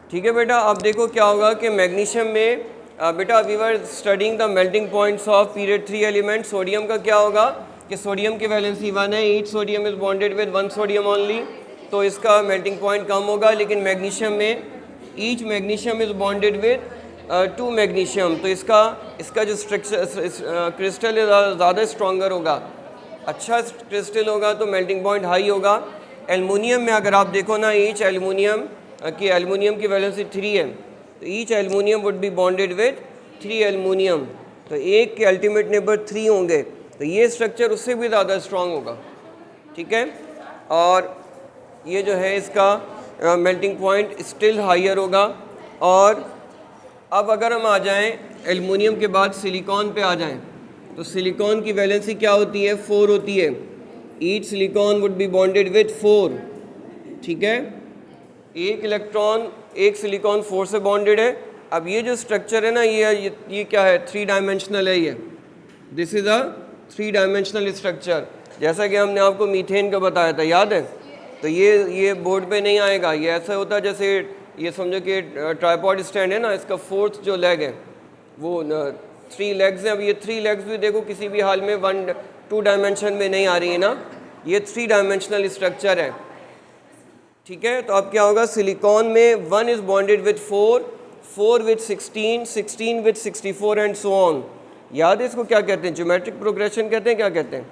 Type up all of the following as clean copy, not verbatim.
ठीक है बेटा, अब देखो क्या होगा कि मैग्नीशियम में बेटा we were studying the melting points of period 3 element. Sodium का क्या होगा कि सोडियम की वैलेंसी 1 है, each sodium is bonded with 1 sodium only, तो इसका मेल्टिंग पॉइंट कम होगा। लेकिन मैग्नीशियम में each magnesium is bonded with 2 magnesium, तो इसका जो स्ट्रक्चर क्रिस्टल ज़्यादा स्ट्रॉन्गर होगा, अच्छा क्रिस्टल होगा तो मेल्टिंग पॉइंट हाई होगा। एल्युमिनियम में अगर आप देखो ना, ईच एल्युमिनियम की वैलेंसी 3 है, तो each aluminium would be bonded with 3 aluminium, तो एक के अल्टीमेट नेबर 3 होंगे, तो ये स्ट्रक्चर उससे भी ज़्यादा स्ट्रॉन्ग होगा। ठीक है, और ये जो है इसका मेल्टिंग पॉइंट स्टिल हायर होगा। और अब अगर हम आ जाएं एल्युमिनियम के बाद सिलिकॉन पे आ जाएं, तो सिलिकॉन की वैलेंसी क्या होती है, 4 होती है। Each silicon would be bonded with 4। ठीक है, एक इलेक्ट्रॉन एक सिलिकॉन 4 से बॉन्डेड है। अब ये जो स्ट्रक्चर है ना, ये क्या है, 3 डायमेंशनल है। ये this is a 3 dimensional structure, जैसा कि हमने आपको मीथेन का बताया था, याद है। तो ये बोर्ड पे नहीं आएगा, ये ऐसा होता है जैसे ये समझो कि ट्राइपॉड स्टैंड है ना, इसका 4th जो लेग है वो 3 लेग्स हैं। अब ये 3 लेग्स भी देखो किसी भी हाल में 1-2 डायमेंशन में नहीं आ रही है ना, ये 3 डायमेंशनल स्ट्रक्चर है। ठीक है, तो अब क्या होगा, सिलिकॉन में 1 is bonded with 4, 4 with 16, 16 with 64 and so on. याद है इसको क्या कहते हैं, ज्योमेट्रिक प्रोग्रेशन कहते हैं, क्या कहते हैं,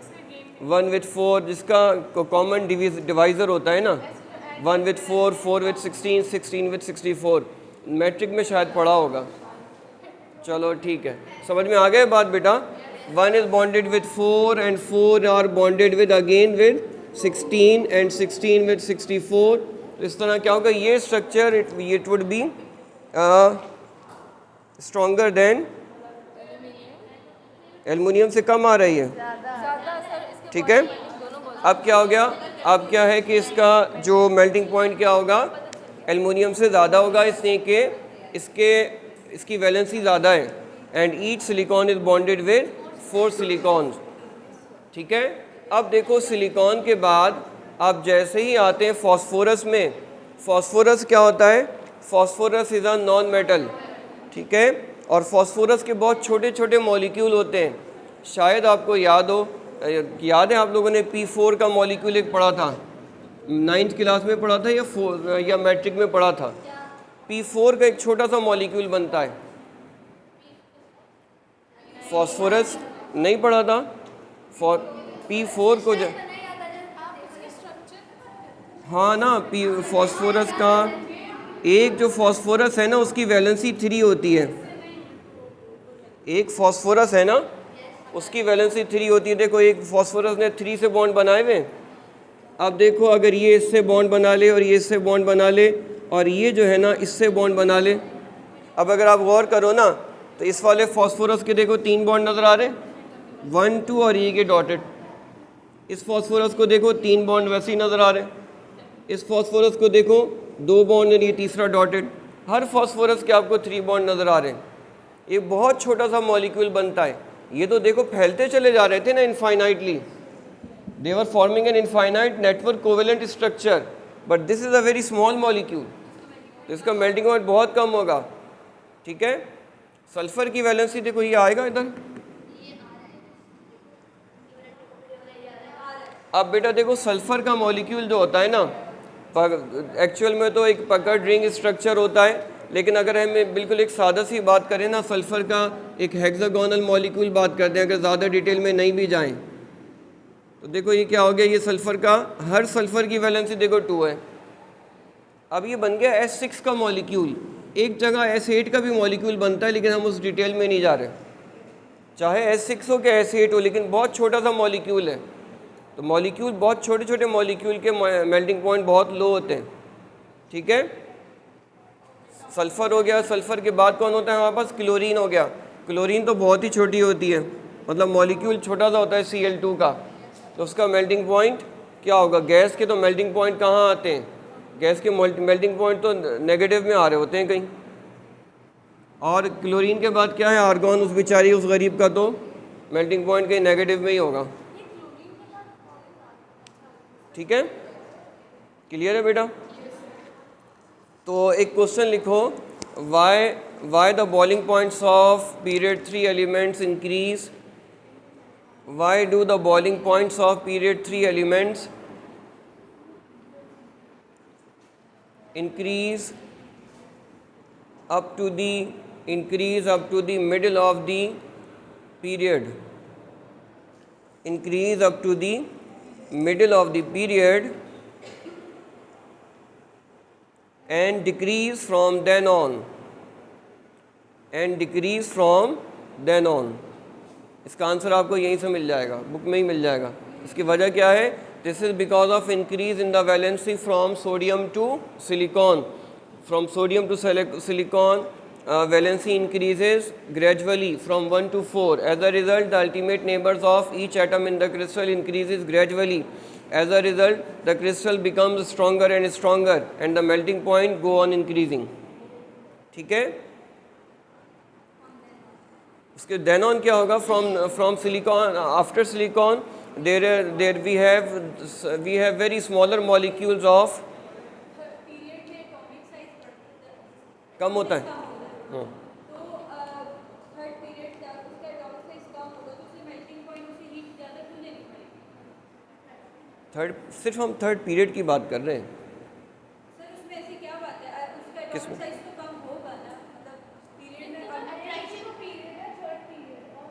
1 विद 4 जिसका कॉमन डिवाइज़र होता है ना, 1 विद 4, 4 विद 16, 16 विद 64, मैट्रिक में शायद पढ़ा होगा। चलो ठीक है, समझ में आ गए बात बेटा। 1 is bonded with 4 and 4 are bonded with again with 16 and 16 with 64। तो इस तरह क्या होगा, ये structure it would be stronger than aluminium से कम आ रही है। ठीक है, अब क्या हो गया, अब क्या है कि इसका जो मेल्टिंग पॉइंट क्या होगा, एल्युमिनियम से ज़्यादा होगा, इसलिए कि इसकी वैलेंसी ज़्यादा है। And each silicon is bonded with 4 silicon. ठीक है, अब देखो सिलिकॉन के बाद आप जैसे ही आते हैं फॉस्फोरस में। फॉस्फोरस क्या होता है, phosphorus is a non metal. ठीक है, और फॉस्फोरस के बहुत छोटे छोटे मॉलिक्यूल होते हैं। शायद आपको याद है आप लोगों ने P4 का मॉलिक्यूल एक पढ़ा था, 9th क्लास में पढ़ा था या मैट्रिक में पढ़ा था। P4 का एक छोटा सा मॉलिक्यूल बनता है, फॉस्फोरस नहीं पढ़ा था। P4 को हाँ ना, फॉस्फोरस का एक जो फॉस्फोरस है ना, उसकी वैलेंसी 3 होती है। एक फॉस्फोरस है ना, उसकी वैलेंसी 3 होती है। देखो एक फॉस्फोरस ने 3 से बॉन्ड बनाए हुए। अब देखो अगर ये इससे बॉन्ड बना ले और ये इससे बॉन्ड बना ले और ये जो है ना इससे बॉन्ड बना ले। अब अगर आप गौर करो ना, तो इस वाले फॉस्फोरस के देखो 3 बॉन्ड नज़र आ रहे, 1 2 और ये के डॉटेड। इस फॉस्फोरस को देखो 3 बॉन्ड वैसे ही नज़र आ रहे। इस फॉस्फोरस को देखो 2 बॉन्ड और ये तीसरा डॉटेड। हर फॉस्फोरस के आपको 3 बॉन्ड नज़र आ रहे हैं। ये बहुत छोटा सा मॉलिक्यूल बनता है। ये तो देखो फैलते चले जा रहे थे ना infinitely, they were forming an infinite network covalent structure, but this is a very small molecule, तो इसका मेल्टिंग पॉइंट बहुत कम होगा। ठीक है, सल्फर की वैलेंसी देखो ये आएगा इधर। अब बेटा देखो सल्फर का मॉलिक्यूल जो होता है ना, एक्चुअल में तो एक पकड़ रिंग स्ट्रक्चर होता है, लेकिन अगर हम बिल्कुल एक सादा सी बात करें ना, सल्फ़र का एक हेक्सागोनल मॉलिक्यूल बात करते हैं, अगर ज़्यादा डिटेल में नहीं भी जाएं, तो देखो ये क्या हो गया, ये सल्फ़र का हर सल्फ़र की वैलेंसी देखो 2 है। अब ये बन गया S6 का मॉलिक्यूल। एक जगह S8 का भी मॉलिक्यूल बनता है, लेकिन हम उस डिटेल में नहीं जा रहे। चाहे S6 हो क्या S8 हो, लेकिन बहुत छोटा सा मॉलिक्यूल है। तो मॉलिक्यूल बहुत छोटे छोटे मॉलिक्यूल के मेल्टिंग पॉइंट बहुत लो होते हैं। ठीक है, सल्फ़र हो गया, सल्फ़र के बाद कौन होता है हमारे पास, क्लोरीन हो गया। क्लोरीन तो बहुत ही छोटी होती है, मतलब मॉलिक्यूल छोटा सा होता है Cl2 का, तो उसका मेल्टिंग पॉइंट क्या होगा। गैस के तो मेल्टिंग पॉइंट कहाँ आते हैं, गैस के मेल्टिंग पॉइंट तो नेगेटिव में आ रहे होते हैं कहीं। और क्लोरीन के बाद क्या है, आर्गॉन, उस बेचारी उस गरीब का तो मेल्टिंग पॉइंट कहीं नेगेटिव में ही होगा। ठीक है, क्लियर है बेटा। तो एक क्वेश्चन लिखो, why the boiling points of period 3 elements increase, why do the boiling points of period 3 elements increase up to the middle of the period, increase up to the middle of the period and decrease from then on, इसका answer आपको यहीं से मिल जाएगा, book में ही मिल जाएगा। इसकी वजह क्या है? This is because of increase in the valency from sodium to silicon, from sodium to silicon valency increases gradually from 1 to 4. As a result, the ultimate neighbors of each atom in the crystal increases gradually. As a result, the crystal becomes stronger and stronger and the melting point go on increasing. ठीक है? उसके then on क्या होगा? From silicon, after silicon there we have very smaller molecules of, कम होता है। हाँ, तो third period तक उसका एटॉमिक साइज कम होगा तो उससे मेल्टिंग पॉइंट उसे हीट ज़्यादा क्यों लेनी पड़ेगी? सिर्फ हम थर्ड पीरियड की बात कर रहे हैं। सर उसमें ऐसी क्या बात है, उसका एटॉमिक साइज तो कम होगा ना, मतलब पीरियड में अब पीरियड है थर्ड पीरियड, और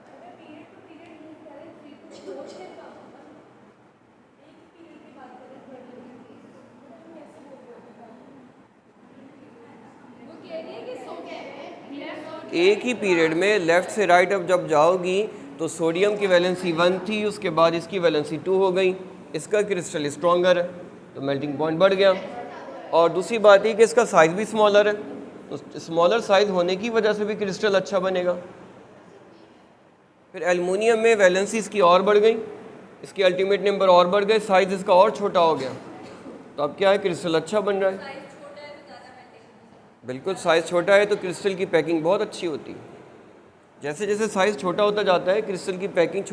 अगर पीरियड टू पीरियड यूज करें 3 to 4 से कम होगा, एक पीरियड की बात करें थर्ड पीरियड की, कैसे बोल रहे हो? वो कह रही है कि सो कह रहे हैं एक ही पीरियड में लेफ़्ट से राइट अब जब जाओगी तो सोडियम की वैलेंसी 1 थी, उसके बाद इसकी वैलेंसी 2 हो गई, इसका क्रिस्टल स्ट्रॉन्गर है तो मेल्टिंग पॉइंट बढ़ गया। और दूसरी बात ये कि इसका साइज़ भी स्मॉलर है, तो स्मॉलर साइज़ होने की वजह से भी क्रिस्टल अच्छा बनेगा। फिर एल्युमिनियम में वैलेंसी इसकी और बढ़ गई, इसके अल्टीमेट नंबर और बढ़ गए, साइज़ इसका और छोटा हो गया, तो अब क्या है? क्रिस्टल अच्छा बन रहा है। बिल्कुल, साइज़ छोटा है तो क्रिस्टल की पैकिंग बहुत अच्छी होती है। जैसे जैसे साइज़ छोटा होता जाता है क्रिस्टल की पैकिंग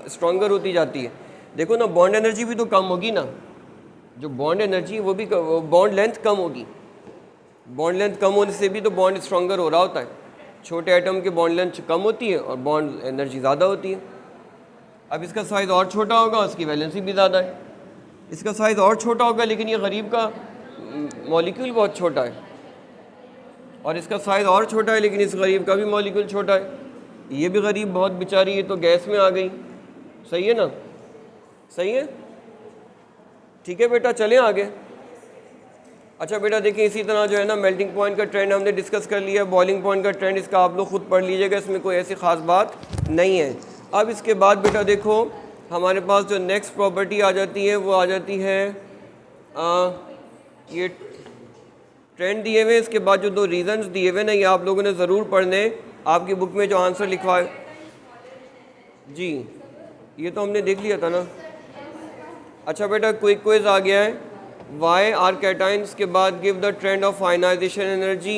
स्ट्रॉन्गर होती जाती है। देखो ना, बॉन्ड एनर्जी भी तो कम होगी ना, जो बॉन्ड एनर्जी वो भी बॉन्ड लेंथ कम होगी, बॉन्ड लेंथ कम होने से भी तो बॉन्ड स्ट्रॉन्गर हो रहा होता है। छोटे एटम के बॉन्ड लेंथ कम होती है और बॉन्ड एनर्जी ज़्यादा होती है। अब इसका साइज़ और छोटा होगा, उसकी वैलेंसी भी ज़्यादा है। इसका साइज़ और छोटा होगा लेकिन ये गरीब का मॉलिक्यूल बहुत छोटा है, और इसका साइज़ और छोटा है लेकिन इस गरीब का भी मॉलिक्यूल छोटा है। ये भी गरीब बहुत बेचारी है तो गैस में आ गई। सही है ना? सही है, ठीक है बेटा, चलें आगे। अच्छा बेटा देखिए, इसी तरह जो है ना मेल्टिंग पॉइंट का ट्रेंड हमने डिस्कस कर लिया, बॉइलिंग पॉइंट का ट्रेंड इसका आप लोग खुद पढ़ लीजिएगा, इसमें कोई ऐसी ख़ास बात नहीं है। अब इसके बाद बेटा देखो हमारे पास जो नेक्स्ट प्रॉपर्टी आ जाती है वो आ जाती है ये ट्रेंड दिए हुए, इसके बाद जो 2 रीजंस दिए हुए ना, ये आप लोगों ने ज़रूर पढ़ने। आपकी बुक में जो आंसर लिखवा है जी, ये तो हमने देख लिया था ना। अच्छा बेटा, क्विक क्विज आ गया है। वाई आर कैटाइंस के बाद give the trend of ionisation energy,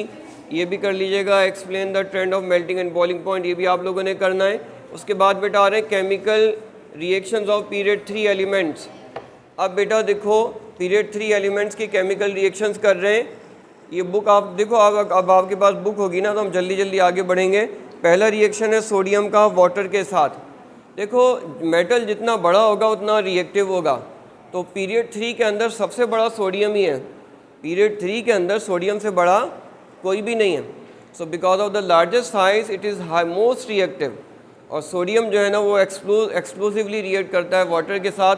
ये भी कर लीजिएगा। Explain the trend of melting and boiling point, ये भी आप लोगों ने करना है। उसके बाद बेटा आ रहे हैं chemical reactions of period 3 elements. अब बेटा देखो, पीरियड 3 एलिमेंट्स की केमिकल रिएक्शंस कर रहे हैं। ये बुक आप देखो, अब आपके पास बुक होगी ना तो हम जल्दी जल्दी आगे बढ़ेंगे। पहला रिएक्शन है सोडियम का वाटर के साथ। देखो, मेटल जितना बड़ा होगा उतना रिएक्टिव होगा, तो पीरियड 3 के अंदर सबसे बड़ा सोडियम ही है। पीरियड 3 के अंदर सोडियम से बड़ा कोई भी नहीं है। So because of the largest size it is most reactive, और सोडियम जो है ना वो एक्सप्लोसिवली रिएक्ट करता है वाटर के साथ।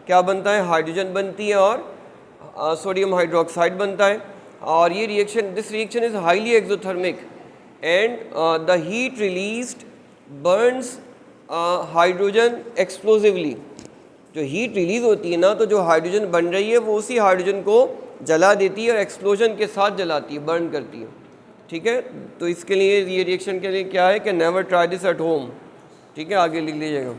क्या बनता है? हाइड्रोजन बनती है और सोडियम हाइड्रोक्साइड बनता है। और ये reaction, this reaction is highly exothermic and the heat released Burns hydrogen explosively. जो हीट रिलीज़ होती है ना, तो जो हाइड्रोजन बन रही है वो उसी हाइड्रोजन को जला देती है और एक्सप्लोजन के साथ जलाती है, बर्न करती है। ठीक है, तो इसके लिए ये रिएक्शन के लिए क्या है कि never try this at home. ठीक है, आगे लिख लीजिएगा।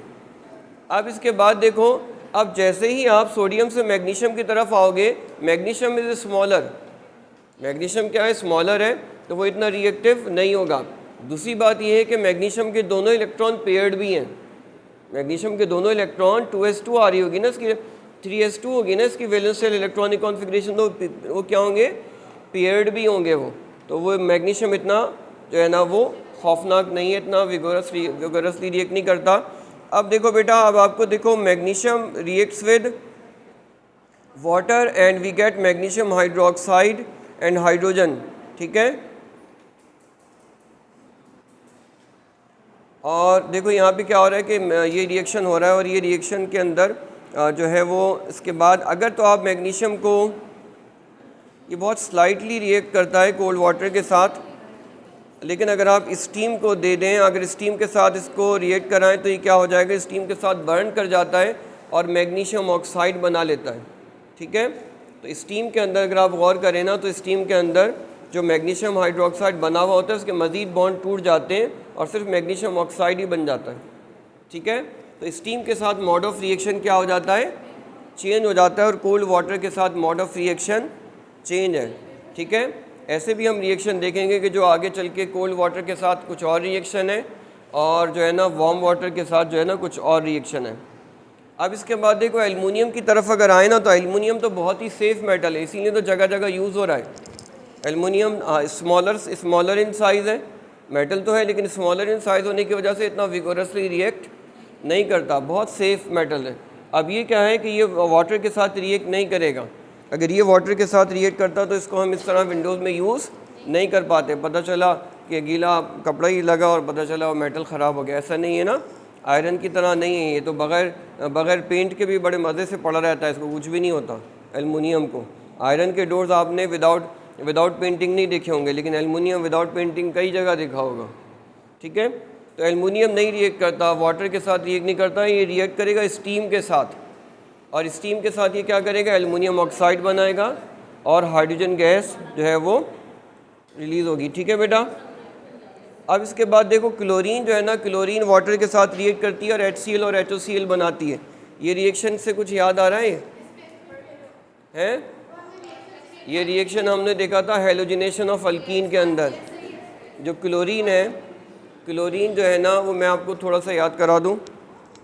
अब इसके बाद देखो, अब जैसे ही आप सोडियम से मैग्नीशियम की तरफ आओगे, मैग्नीशियम इज़ स्मॉलर, मैग्नीशियम क्या है? स्मॉलर है, तो वो इतना रिएक्टिव नहीं होगा। दूसरी बात ये है कि मैग्नीशियम के दोनों इलेक्ट्रॉन पेयर्ड भी हैं। मैग्नीशियम के दोनों इलेक्ट्रॉन 2s2 आ रही होगी ना इसकी, 3s2 होगी ना इसकी वैलेंस शेल इलेक्ट्रॉनिक कॉन्फ़िगरेशन, तो वो क्या होंगे, पेयर्ड भी होंगे वो। तो वो मैग्नीशियम इतना जो है ना वो खौफनाक नहीं है, इतना विगोरसली रिएक्ट नहीं करता। अब देखो बेटा, अब आपको देखो magnesium reacts with water and we get magnesium hydroxide and hydrogen, ठीक है। और देखो यहाँ पे क्या हो रहा है कि ये रिएक्शन हो रहा है और ये रिएक्शन के अंदर जो है वो इसके बाद अगर तो आप मैग्नीशियम को, ये बहुत स्लाइटली रिएक्ट करता है कोल्ड वाटर के साथ, लेकिन अगर आप स्टीम को दे दें, अगर स्टीम के साथ इसको रिएक्ट कराएं तो ये क्या हो जाएगा, स्टीम के साथ बर्न कर जाता है और मैग्नीशियम ऑक्साइड बना लेता है, ठीक है। तो स्टीम के अंदर अगर आप गौर करें ना, तो स्टीम के अंदर जो मैग्नीशियम हाइड्रोक्साइड बना हुआ होता है उसके मज़ीद बॉन्ड टूट जाते हैं और सिर्फ मैग्नीशियम ऑक्साइड ही बन जाता है, ठीक है। तो स्टीम के साथ मोड ऑफ रिएक्शन क्या हो जाता है, चेंज हो जाता है, और कोल्ड वाटर के साथ मोड ऑफ रिएक्शन चेंज है, ठीक है। ऐसे भी हम रिएक्शन देखेंगे कि जो आगे चल के कोल्ड वाटर के साथ कुछ और रिएक्शन है और जो है ना वार्म वाटर के साथ जो है ना कुछ और रिएक्शन है। अब इसके बाद देखो एल्युमिनियम की तरफ अगर आए ना, तो एल्युमिनियम तो बहुत ही सेफ़ मेटल है, इसीलिए तो जगह जगह यूज़ हो रहा है। एल्युमिनियम स्मॉलर इन साइज़ है, मेटल तो है लेकिन स्मॉलर इन साइज़ होने की वजह से इतना विगोरसली रिएक्ट नहीं करता, बहुत सेफ़ मेटल है। अब ये क्या है कि ये वाटर के साथ रिएक्ट नहीं करेगा, अगर ये वाटर के साथ रिएक्ट करता तो इसको हम इस तरह विंडोज़ में यूज़ नहीं कर पाते, पता चला कि गीला कपड़ा ही लगा और पता चला वो मेटल ख़राब हो गया, ऐसा नहीं है ना। आयरन की तरह नहीं है ये, तो बग़ैर पेंट के भी बड़े मज़े से पड़ा रहता है, इसको कुछ भी नहीं होता एल्युमिनियम को। आयरन के डोर्स आपने विदाउट पेंटिंग नहीं देखे होंगे, लेकिन एल्युमिनियम विदाउट पेंटिंग कई जगह देखा होगा, ठीक है। तो एल्युमिनियम नहीं रिएक्ट करता, वाटर के साथ रिएक्ट नहीं करता, ये रिएक्ट करेगा स्टीम के साथ, और स्टीम के साथ ये क्या करेगा, एल्युमिनियम ऑक्साइड बनाएगा और हाइड्रोजन गैस जो है वो रिलीज़ होगी, ठीक है बेटा। अब इसके बाद देखो क्लोरीन जो है ना, क्लोरीन वाटर के साथ रिएक्ट करती है और HCl और HOCl बनाती है। ये रिएक्शन से कुछ याद आ रहा है? ये रिएक्शन हमने देखा था हेलोजिनेशन ऑफ अल्कीन के अंदर। जो क्लोरीन है, क्लोरीन जो है ना वो मैं आपको थोड़ा सा याद करा दूं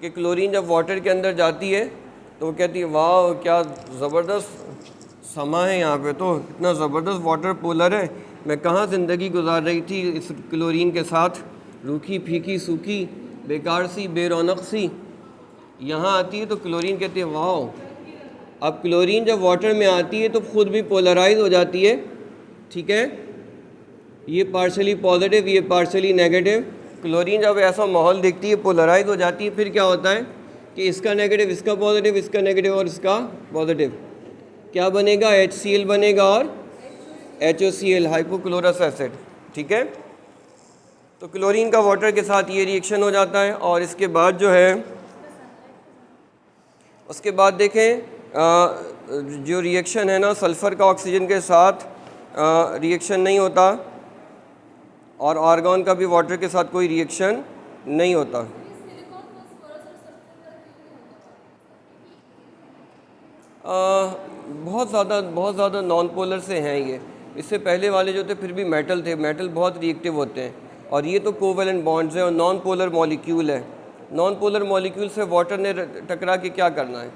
कि क्लोरीन जब वाटर के अंदर जाती है तो वो कहती है वाह क्या ज़बरदस्त समा है यहाँ पे, तो इतना ज़बरदस्त वाटर पोलर है, मैं कहाँ ज़िंदगी गुजार रही थी इस क्लोरीन के साथ, रूखी फीकी सूखी बेकार सी बेरौनक सी। यहाँ आती है तो क्लोरीन कहती है वाह। अब क्लोरीन जब वाटर में आती है तो ख़ुद भी पोलराइज हो जाती है, ठीक है, ये पार्शली पॉजिटिव ये पार्शली नेगेटिव। क्लोरीन जब ऐसा माहौल देखती है पोलराइज हो जाती है, फिर क्या होता है कि इसका नेगेटिव इसका पॉजिटिव, इसका नेगेटिव और इसका पॉजिटिव, क्या बनेगा, HCl बनेगा और HOCl हाइपोक्लोरस एसिड, ठीक है। तो क्लोरीन का वाटर के साथ ये रिएक्शन हो जाता है। और इसके बाद जो है उसके बाद देखें जो रिएक्शन है ना, सल्फ़र का ऑक्सीजन के साथ रिएक्शन नहीं होता और आर्गन का भी वाटर के साथ कोई रिएक्शन नहीं होता। बहुत ज़्यादा नॉन पोलर से हैं ये, इससे पहले वाले जो थे फिर भी मेटल थे, मेटल बहुत रिएक्टिव होते हैं, और ये तो कोवेलेंट बॉन्ड्स है और नॉन पोलर मॉलिक्यूल है। नॉन पोलर मॉलिक्यूल से वाटर ने टकरा के क्या करना है,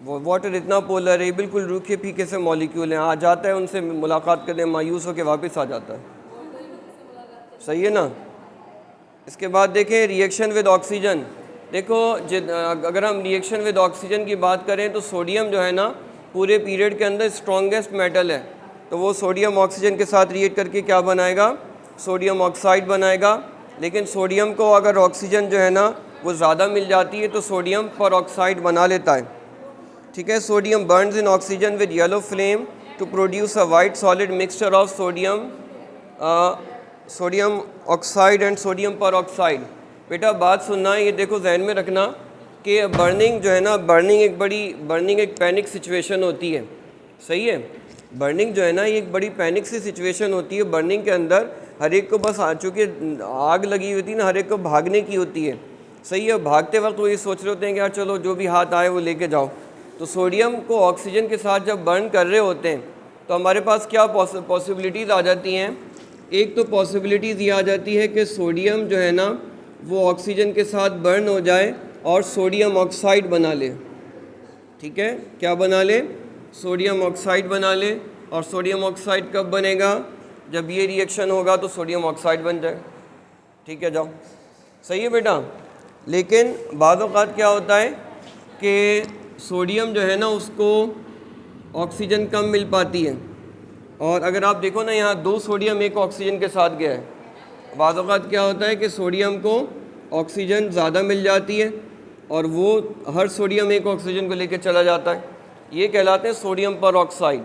वो वाटर इतना पोलर है, बिल्कुल रूखे फीके से मॉलिक्यूल हैं, आ जाता है उनसे मुलाकात करने मायूस होकर वापस आ जाता है, सही है ना। इसके बाद देखें रिएक्शन विद ऑक्सीजन। देखो अगर हम रिएक्शन विद ऑक्सीजन की बात करें तो सोडियम जो है ना पूरे पीरियड के अंदर स्ट्रॉन्गेस्ट मेटल है, तो वो सोडियम ऑक्सीजन के साथ रिएक्ट करके क्या बनाएगा, सोडियम ऑक्साइड बनाएगा। लेकिन सोडियम को अगर ऑक्सीजन जो है ना वो ज़्यादा मिल जाती है तो सोडियम पर ऑक्साइड बना लेता है, ठीक है। Sodium burns in oxygen with yellow flame to produce a white solid mixture of sodium oxide and sodium peroxide. बेटा बात सुनना, ये देखो जहन में रखना कि बर्निंग जो है ना, बर्निंग एक पैनिक सिचुएशन होती है, सही है। बर्निंग जो है ना ये एक बड़ी पैनिक सी सिचुएशन होती है। बर्निंग के अंदर हर एक को बस चूँकि आग लगी होती है ना, हर एक को भागने की होती है, सही है। भागते वक्त वो ये सोच रहे होते हैं कि यार चलो जो भी हाथ आए वो लेके जाओ। तो सोडियम को ऑक्सीजन के साथ जब बर्न कर रहे होते हैं तो हमारे पास क्या पॉसिबिलिटीज़ आ जाती हैं। एक तो पॉसिबिलिटीज़ ये आ जाती है कि सोडियम जो है ना वो ऑक्सीजन के साथ बर्न हो जाए और सोडियम ऑक्साइड बना ले, ठीक है, क्या बना ले, सोडियम ऑक्साइड बना ले। और सोडियम ऑक्साइड कब बनेगा, जब ये रिएक्शन होगा तो सोडियम ऑक्साइड बन जाए। ठीक है, जाओ, सही है बेटा। लेकिन बाद औक़ात क्या होता है कि सोडियम जो है ना उसको ऑक्सीजन कम मिल पाती है, और अगर आप देखो ना यहाँ 2 सोडियम 1 ऑक्सीजन के साथ गया है, बाद औक़ात क्या होता है कि सोडियम को ऑक्सीजन ज़्यादा मिल जाती है और वो हर सोडियम 1 ऑक्सीजन को लेकर चला जाता है। ये कहलाते हैं सोडियम परऑक्साइड।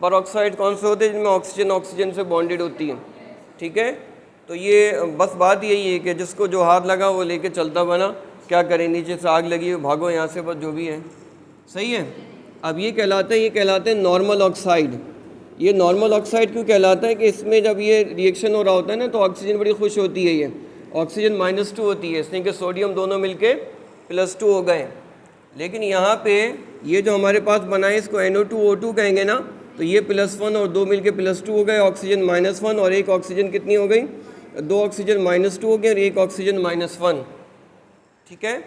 परऑक्साइड कौन से होते हैं, जिनमें ऑक्सीजन ऑक्सीजन से बॉन्डेड होती है। ठीक है, तो ये बस बात यही है कि जिसको जो हाथ लगा वो लेके चलता बना, क्या करें, नीचे से आग लगी भागो यहाँ से, बस जो भी है। सही है। अब ये कहलाते हैं नॉर्मल ऑक्साइड। ये नॉर्मल ऑक्साइड क्यों कहलाता है कि इसमें जब ये रिएक्शन हो रहा होता है ना तो ऑक्सीजन बड़ी खुश होती है, ये ऑक्सीजन -2 होती है, इसलिए कि सोडियम दोनों मिलके +2 हो गए। लेकिन यहाँ पे ये जो हमारे पास बना है इसको NO2O2 कहेंगे ना, तो ये +1 और 2 मिलके +2 हो गए, ऑक्सीजन -1 और 1 ऑक्सीजन कितनी हो गई, 2 ऑक्सीजन -2 हो गए और 1 ऑक्सीजन -1। ठीक है,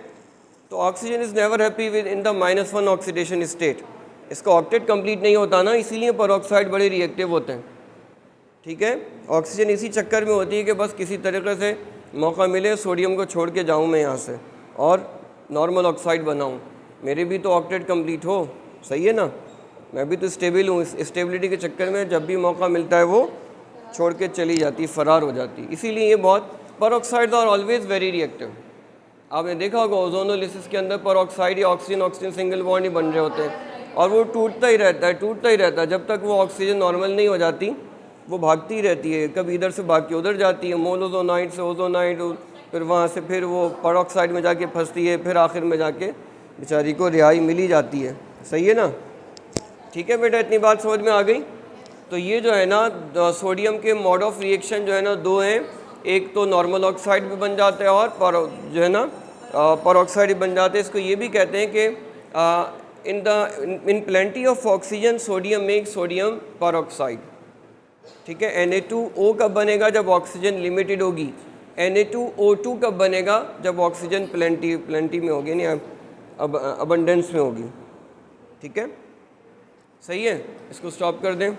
तो oxygen is never happy with in the -1 oxidation state. इसका ऑक्टेट कंप्लीट नहीं होता ना, इसीलिए परऑक्साइड बड़े रिएक्टिव होते हैं। ठीक है, ऑक्सीजन इसी चक्कर में होती है कि बस किसी तरीके से मौका मिले सोडियम को छोड़ के जाऊँ मैं यहाँ से और नॉर्मल ऑक्साइड बनाऊँ, मेरे भी तो ऑक्टेट कंप्लीट हो। सही है ना, मैं भी तो स्टेबल हूँ, इस स्टेबिलिटी के चक्कर में जब भी मौका मिलता है वो छोड़ के चली जाती, फरार हो जाती। इसीलिए ये बहुत परऑक्साइड्स आर ऑलवेज वेरी रिएक्टिव। आपने देखा होगा ओजोनोलिसिस के अंदर परऑक्साइड या ऑक्सीजन ऑक्सीजन सिंगल बॉन्ड ही बन रहे होते हैं और वो टूटता ही रहता है जब तक वो ऑक्सीजन नॉर्मल नहीं हो जाती, वो भागती ही रहती है, कभी इधर से भाग के उधर जाती है, मोनोजोनाइड से ओजोनाइड, फिर वहाँ से फिर वो परऑक्साइड में जाके फंसती है, फिर आखिर में जाके बेचारी को रिहाई मिल ही जाती है। सही है ना। ठीक है बेटा, इतनी बात समझ में आ गई। तो ये जो है ना सोडियम के मोड ऑफ रिएक्शन जो है ना 2 हैं, एक तो नॉर्मल ऑक्साइड भी बन जाता है और जो है ना परऑक्साइड भी बन जाते हैं। इसको ये भी कहते हैं कि in plenty of oxygen sodium make sodium peroxide. ठीक है, Na2O कब बनेगा, जब ऑक्सीजन लिमिटेड होगी। Na2O2 कब बनेगा, जब ऑक्सीजन प्लेंटी में होगी, नहीं अबंडेंस में होगी। ठीक है, सही है, इसको स्टॉप कर दें।